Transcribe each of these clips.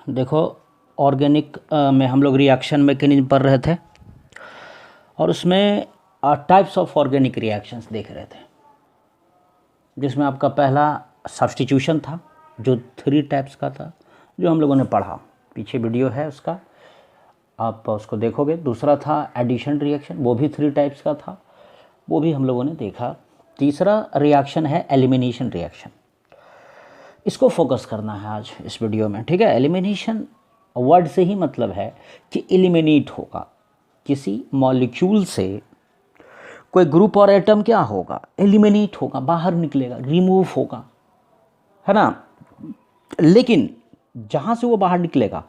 देखो ऑर्गेनिक में हम लोग रिएक्शन मैकेनिज्म पढ़ रहे थे और उसमें टाइप्स ऑफ ऑर्गेनिक रिएक्शंस देख रहे थे, जिसमें आपका पहला सब्स्टिट्यूशन था जो 3 टाइप्स का था, जो हम लोगों ने पढ़ा। पीछे वीडियो है उसका, आप उसको देखोगे। दूसरा था एडिशन रिएक्शन, वो भी 3 टाइप्स का था, वो भी हम लोगों ने देखा। तीसरा रिएक्शन है एलिमिनेशन रिएक्शन, इसको फोकस करना है आज इस वीडियो में, ठीक है। एलिमिनेशन वर्ड से ही मतलब है कि एलिमिनेट होगा, किसी मॉलिक्यूल से कोई ग्रुप और एटम क्या होगा, एलिमिनेट होगा, बाहर निकलेगा, रिमूव होगा, है ना। लेकिन जहाँ से वो बाहर निकलेगा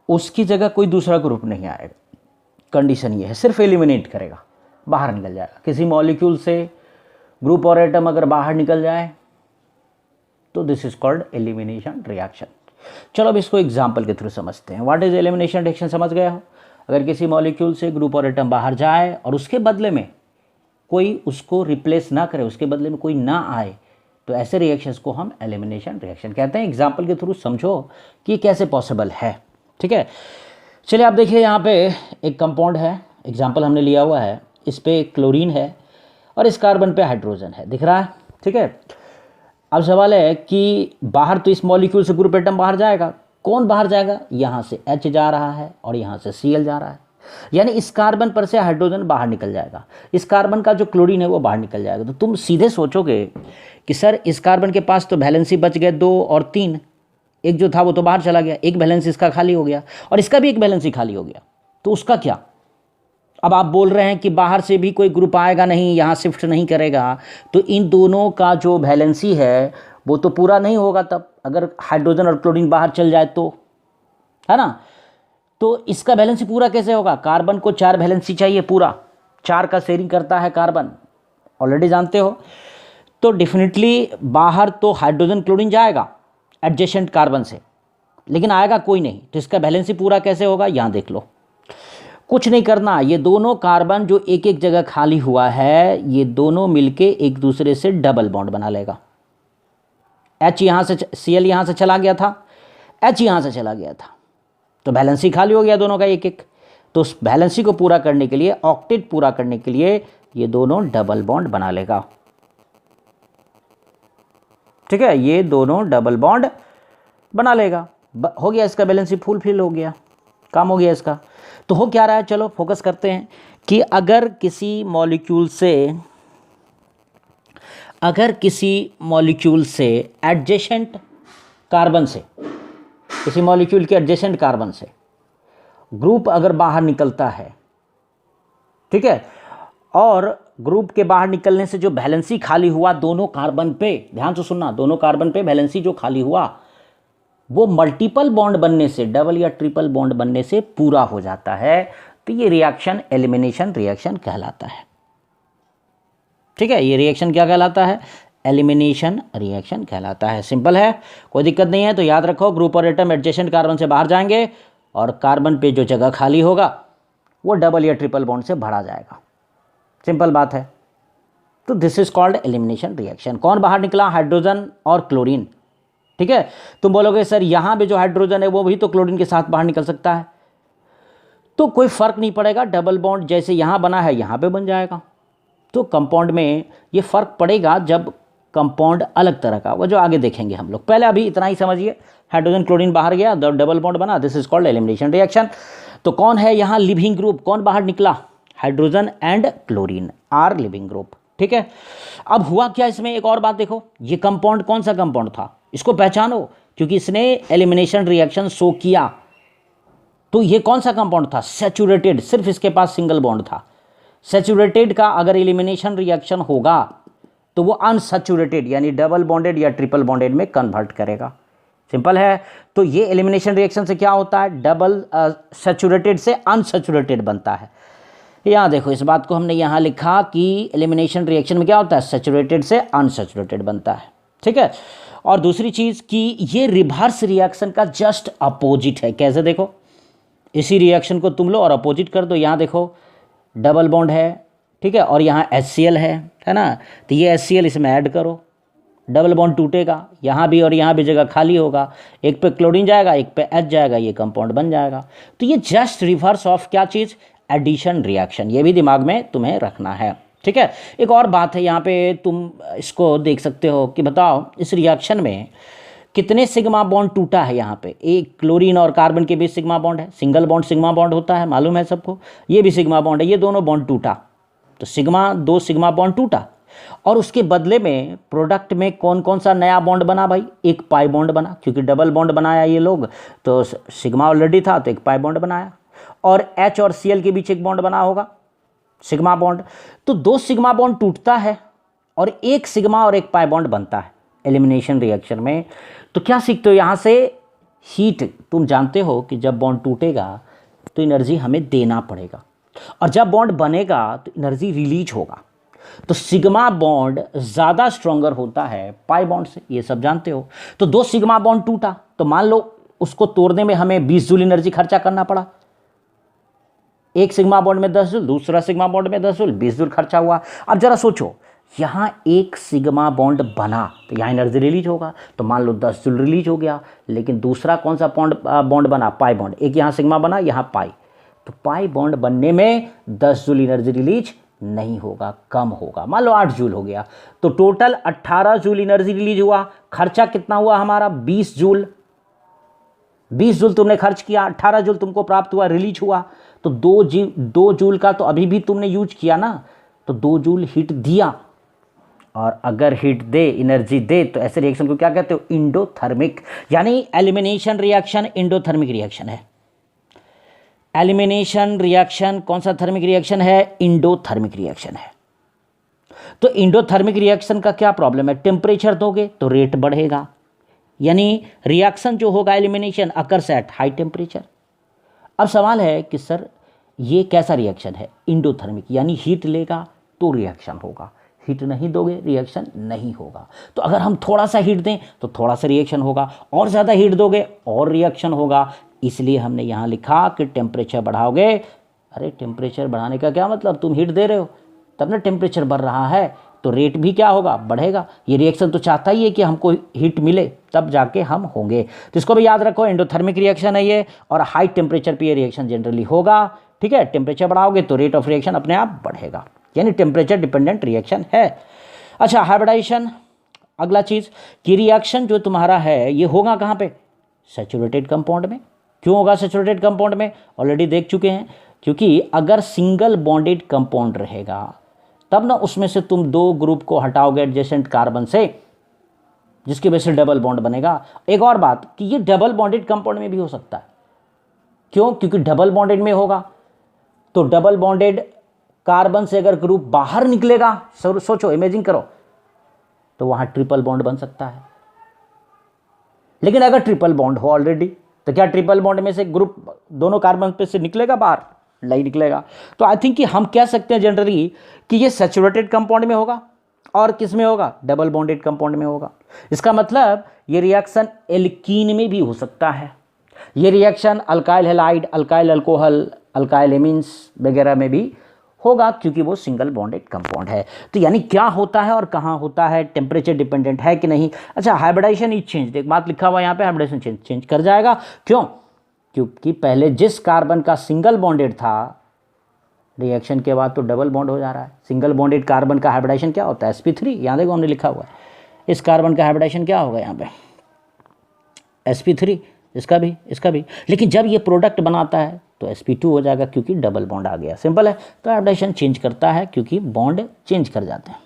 उसकी जगह कोई दूसरा ग्रुप नहीं आएगा। कंडीशन ये है, सिर्फ एलिमिनेट करेगा, बाहर निकल जाएगा। किसी मॉलिक्यूल से ग्रुप और एटम अगर बाहर निकल जाए तो this is called elimination reaction. चलो अब इसको एग्जाम्पल के थ्रू समझते हैं। व्हाट इज एलिमिनेशन रिएक्शन, समझ गए हो। अगर किसी मॉलिक्यूल से ग्रुप और एटम बाहर जाए और उसके बदले में कोई उसको रिप्लेस ना करे, उसके बदले में कोई ना आए, तो ऐसे रिएक्शंस को हम एलिमिनेशन रिएक्शन कहते हैं। एग्जाम्पल के थ्रू समझो कि कैसे पॉसिबल है, ठीक है। चलिए आप देखिए, यहाँ पे एक कंपाउंड है, एग्जाम्पल हमने लिया हुआ है। इस पे क्लोरीन है और इस कार्बन पे हाइड्रोजन है, दिख रहा है, ठीक है। अब सवाल है कि बाहर तो इस मॉलिक्यूल से ग्रुप एटम बाहर जाएगा, कौन बाहर जाएगा, यहाँ से H जा रहा है और यहाँ से Cl जा रहा है, यानी इस कार्बन पर से हाइड्रोजन बाहर निकल जाएगा, इस कार्बन का जो क्लोरीन है वो बाहर निकल जाएगा। तो तुम सीधे सोचोगे कि सर इस कार्बन के पास तो वैलेंसी बच गए 2 और 3, एक जो था वो तो बाहर चला गया, एक वैलेंसी इसका खाली हो गया और इसका भी एक वैलेंसी खाली हो गया, तो उसका क्या। अब आप बोल रहे हैं कि बाहर से भी कोई ग्रुप आएगा नहीं, यहाँ शिफ्ट नहीं करेगा, तो इन दोनों का जो वैलेंसी है वो तो पूरा नहीं होगा। तब अगर हाइड्रोजन और क्लोरीन बाहर चल जाए तो, है ना, तो इसका वैलेंसी पूरा कैसे होगा। कार्बन को 4 वैलेंसी चाहिए, पूरा 4 का शेयरिंग करता है कार्बन, ऑलरेडी जानते हो। तो डेफिनेटली बाहर तो हाइड्रोजन क्लोरीन जाएगा एडजेसेंट कार्बन से, लेकिन आएगा कोई नहीं, तो इसका वैलेंसी पूरा कैसे होगा। यहाँ देख लो, कुछ नहीं करना, ये दोनों कार्बन जो एक एक जगह खाली हुआ है, ये दोनों मिलके एक दूसरे से डबल बॉन्ड बना लेगा। H यहाँ से, Cl यहाँ से चला गया था, H यहाँ से चला गया था, तो वैलेंसी खाली हो गया दोनों का एक एक। तो उस वैलेंसी को पूरा करने के लिए, ऑक्टेट पूरा करने के लिए, ये दोनों डबल बॉन्ड बना लेगा, ठीक है। ये दोनों डबल बॉन्ड बना लेगा, हो गया इसका वैलेंसी फुलफिल हो गया, काम हो गया इसका। तो हो क्या रहा है, चलो फोकस करते हैं कि अगर किसी मॉलिक्यूल से एडजेसेंट कार्बन से, किसी मॉलिक्यूल के एडजेसेंट कार्बन से ग्रुप अगर बाहर निकलता है, ठीक है, और ग्रुप के बाहर निकलने से जो वैलेंसी खाली हुआ दोनों कार्बन पे, ध्यान से सुनना, दोनों कार्बन पे वैलेंसी जो खाली हुआ वो मल्टीपल बॉन्ड बनने से, डबल या ट्रिपल बॉन्ड बनने से पूरा हो जाता है। तो ये रिएक्शन एलिमिनेशन रिएक्शन कहलाता है, ठीक है। ये रिएक्शन क्या कहलाता है, एलिमिनेशन रिएक्शन कहलाता है। सिंपल है, कोई दिक्कत नहीं है। तो याद रखो, ग्रुप और एटम एडजेसेंट कार्बन से बाहर जाएंगे और कार्बन पे जो जगह खाली होगा वो डबल या ट्रिपल बॉन्ड से भरा जाएगा, सिंपल बात है। तो this is called elimination reaction. कौन बाहर निकला, हाइड्रोजन और क्लोरीन, ठीक है। तुम बोलोगे सर यहाँ पे जो हाइड्रोजन है वो भी तो क्लोरीन के साथ बाहर निकल सकता है, तो कोई फर्क नहीं पड़ेगा, डबल बॉन्ड जैसे यहाँ बना है यहाँ पे बन जाएगा। तो कंपाउंड में ये फर्क पड़ेगा जब कंपाउंड अलग तरह का, वो जो आगे देखेंगे हम लोग। पहले अभी इतना ही समझिए, हाइड्रोजन क्लोरीन बाहर गया, डबल बॉन्ड बना, this is called elimination reaction. तो कौन है यहाँ लिविंग ग्रुप, कौन बाहर निकला, hydrogen and chlorine are leaving group, ठीक है। अब हुआ क्या इसमें, एक और बात देखो, ये कंपाउंड कौन सा कंपाउंड था, इसको पहचानो, क्योंकि इसने एलिमिनेशन रिएक्शन शो किया। तो ये कौन सा कंपाउंड था, सैचुरेटेड, सिर्फ इसके पास सिंगल बॉन्ड था। सैचुरेटेड का अगर एलिमिनेशन रिएक्शन होगा तो वो अनसैचुरेटेड यानी डबल बॉन्डेड या ट्रिपल बॉन्डेड में कन्वर्ट करेगा, सिंपल है। तो ये एलिमिनेशन रिएक्शन से क्या होता है, डबल सैचुरेटेड से अनसैचुरेटेड बनता है। यहाँ देखो, इस बात को हमने यहाँ लिखा कि एलिमिनेशन रिएक्शन में क्या होता है, सैचुरेटेड से अनसैचुरेटेड बनता है, ठीक है। और दूसरी चीज़ कि ये रिवर्स रिएक्शन का जस्ट अपोजिट है। कैसे, देखो, इसी रिएक्शन को तुम लो और अपोजिट कर दो। यहाँ देखो डबल बॉन्ड है, ठीक है, और यहाँ HCl है ना, तो ये HCl इसमें ऐड करो, डबल बॉन्ड टूटेगा, यहाँ भी और यहाँ भी जगह खाली होगा, एक पे क्लोरीन जाएगा एक पे H जाएगा, ये कंपाउंड बन जाएगा। तो ये जस्ट रिवर्स ऑफ क्या चीज़, एडिशन रिएक्शन, ये भी दिमाग में तुम्हें रखना है, ठीक है। एक और बात है यहाँ पे, तुम इसको देख सकते हो कि बताओ इस रिएक्शन में कितने सिग्मा बॉन्ड टूटा है। यहाँ पे एक क्लोरीन और कार्बन के बीच सिग्मा बॉन्ड है, सिंगल बॉन्ड सिग्मा बॉन्ड होता है, मालूम है सबको, ये भी सिग्मा बॉन्ड है, ये दोनों बॉन्ड टूटा, तो सिग्मा 2 सिग्मा बॉन्ड टूटा, और उसके बदले में प्रोडक्ट में कौन कौन सा नया बॉन्ड बना भाई, एक पाई बॉन्ड बना, क्योंकि डबल बॉन्ड बनाया ये लोग, तो सिग्मा ऑलरेडी था तो एक पाई बॉन्ड बनाया, और H और Cl के बीच एक बॉन्ड बना होगा, सिग्मा बॉन्ड। तो 2 सिग्मा बॉन्ड टूटता है और एक सिग्मा और एक पाई बॉन्ड बनता है एलिमिनेशन रिएक्शन में। तो क्या सीखते हो यहाँ से, हीट, तुम जानते हो कि जब बॉन्ड टूटेगा तो एनर्जी हमें देना पड़ेगा, और जब बॉन्ड बनेगा तो एनर्जी रिलीज होगा। तो सिग्मा बॉन्ड ज़्यादा स्ट्रॉन्गर होता है पाई बॉन्ड से, ये सब जानते हो। तो 2 सिग्मा बॉन्ड टूटा, तो मान लो उसको तोड़ने में हमें 20 जूल एनर्जी खर्चा करना पड़ा, एक सिग्मा बॉन्ड में 10 जूल, दूसरा सिग्मा बॉन्ड में 10 जूल, 20 जूल खर्चा हुआ। अब जरा सोचो, यहाँ एक सिग्मा बॉन्ड बना तो यहाँ एनर्जी रिलीज होगा, तो मान लो 10 जूल रिलीज हो गया, लेकिन दूसरा कौन सा बॉन्ड बना, पाई बॉन्ड, एक यहाँ सिग्मा बना यहाँ पाई, तो पाई बॉन्ड बनने में 10 जूल एनर्जी रिलीज नहीं होगा, कम होगा, मान लो 8 जूल हो गया, तो टोटल 18 जूल एनर्जी रिलीज हुआ। खर्चा कितना हुआ हमारा, 20 जूल, 20 जूल तुमने खर्च किया, 18 जूल तुमको प्राप्त हुआ, रिलीज हुआ, तो 2 जूल का तो अभी भी तुमने यूज किया ना, तो 2 जूल हीट दिया। और अगर हीट दे, एनर्जी दे, तो ऐसे रिएक्शन को क्या कहते हो, इंडोथर्मिक, यानी एलिमिनेशन रिएक्शन इंडोथर्मिक रिएक्शन है। एलिमिनेशन रिएक्शन कौन सा थर्मिक रिएक्शन है, इंडोथर्मिक रिएक्शन है। तो इंडोथर्मिक रिएक्शन का क्या प्रॉब्लम है, टेम्परेचर दोगे तो रेट बढ़ेगा, यानी रिएक्शन जो होगा elimination occurs at high temperature. अब सवाल है कि सर ये कैसा रिएक्शन है, इंडोथर्मिक, यानी हीट लेगा तो रिएक्शन होगा, हीट नहीं दोगे रिएक्शन नहीं होगा। तो अगर हम थोड़ा सा हीट दें तो थोड़ा सा रिएक्शन होगा, और ज़्यादा हीट दोगे और रिएक्शन होगा। इसलिए हमने यहाँ लिखा कि टेम्परेचर बढ़ाओगे। अरे टेम्परेचर बढ़ाने का क्या मतलब, तुम हीट दे रहे हो तब ना टेम्परेचर बढ़ रहा है, तो रेट भी क्या होगा, बढ़ेगा। ये रिएक्शन तो चाहता ही है कि हमको हीट मिले तब जाके हम होंगे। तो इसको भी याद रखो, एंडोथर्मिक रिएक्शन है ये, और हाई टेम्परेचर पे ये रिएक्शन जनरली होगा, ठीक है। टेम्परेचर बढ़ाओगे तो रेट ऑफ रिएक्शन अपने आप बढ़ेगा, यानी टेम्परेचर डिपेंडेंट रिएक्शन है। अच्छा, हाइब्रिडाइजेशन, अगला चीज़ कि रिएक्शन जो तुम्हारा है ये होगा कहाँ पे, सैचुरेटेड कंपाउंड में। क्यों होगा सैचुरेटेड कंपाउंड में, ऑलरेडी देख चुके हैं, क्योंकि अगर सिंगल बॉन्डेड कंपाउंड रहेगा तब ना उसमें से तुम 2 ग्रुप को हटाओगे एडजेसेंट कार्बन से, जिसकी वजह से डबल बॉन्ड बनेगा। एक और बात कि ये डबल बॉन्डेड कंपाउंड में भी हो सकता है। क्यों, क्योंकि डबल बॉन्डेड में होगा तो डबल बॉन्डेड कार्बन से अगर ग्रुप बाहर निकलेगा, सोचो इमेजिन करो, तो वहां ट्रिपल बॉन्ड बन सकता है। लेकिन अगर ट्रिपल बॉन्ड हो ऑलरेडी, तो क्या ट्रिपल बॉन्ड में से ग्रुप दोनों कार्बन पे से निकलेगा बाहर, नहीं निकलेगा। तो आई थिंक कि हम कह सकते हैं जनरली कि ये सैचुरेटेड कंपाउंड में होगा, और किस में होगा, डबल बॉन्डेड कंपाउंड में होगा। इसका मतलब ये रिएक्शन एल्कीन में भी हो सकता है, ये reaction alkyl halide, alkyl alcohol, alkyl amines वगैरह में भी होगा, क्योंकि वो सिंगल बॉन्डेड कंपाउंड है। तो यानी क्या होता है और कहाँ होता है, टेम्परेचर डिपेंडेंट है कि नहीं। अच्छा, हाइब्रिडाइजेशन इज चेंज, एक बात लिखा हुआ यहाँ पे, हाइब्रिडाइजेशन चेंज कर जाएगा। क्यों, क्योंकि पहले जिस कार्बन का सिंगल बॉन्डेड था, रिएक्शन के बाद तो डबल बॉन्ड हो जा रहा है। सिंगल बॉन्डेड कार्बन का हाइब्रिडाइजेशन क्या होता है, sp3, यहाँ देखो हमने लिखा हुआ है, इस कार्बन का हाइब्रिडाइजेशन क्या होगा यहाँ पे, sp3, इसका भी। लेकिन जब ये प्रोडक्ट बनाता है तो sp2 हो जाएगा, क्योंकि डबल बॉन्ड आ गया, सिंपल है। तो हाइब्रिडाइजेशन चेंज करता है क्योंकि बॉन्ड चेंज कर जाते हैं।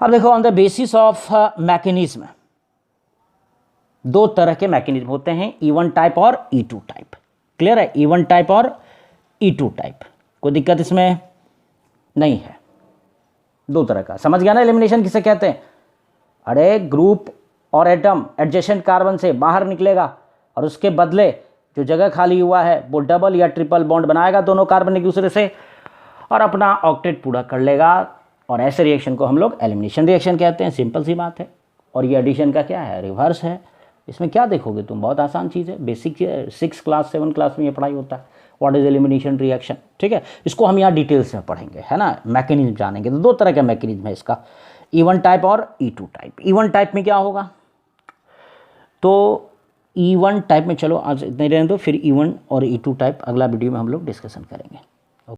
अब देखो, on the basis of mechanism, 2 तरह के मैकेनिज्म होते हैं, E1 टाइप और E2 टाइप। क्लियर है, E1 टाइप और E2 टाइप, कोई दिक्कत इसमें नहीं है। 2 तरह का, समझ गया ना एलिमिनेशन किसे कहते हैं। अरे ग्रुप और एटम एडजेसेंट कार्बन से बाहर निकलेगा और उसके बदले जो जगह खाली हुआ है वो डबल या ट्रिपल बॉन्ड बनाएगा दोनों कार्बन एक दूसरे से, और अपना ऑक्टेट पूरा कर लेगा, और ऐसे रिएक्शन को हम लोग एलिमिनेशन रिएक्शन कहते हैं। सिंपल सी बात है। और ये एडिशन का क्या है, रिवर्स है। इसमें क्या देखोगे तुम, बहुत आसान चीज़ है, बेसिक 6 क्लास 7 क्लास में ये पढ़ाई होता है, व्हाट इज एलिमिनेशन रिएक्शन, ठीक है। इसको हम यहाँ डिटेल्स में पढ़ेंगे, है ना, मैकेनिज्म जानेंगे। तो 2 तरह का मैकेनिज्म है इसका, E1 टाइप और E2 टाइप। E1 टाइप में क्या होगा, तो E1 टाइप में, चलो आज इतने रहने दो, फिर E1 और E2 टाइप अगला वीडियो में हम लोग डिस्कशन करेंगे।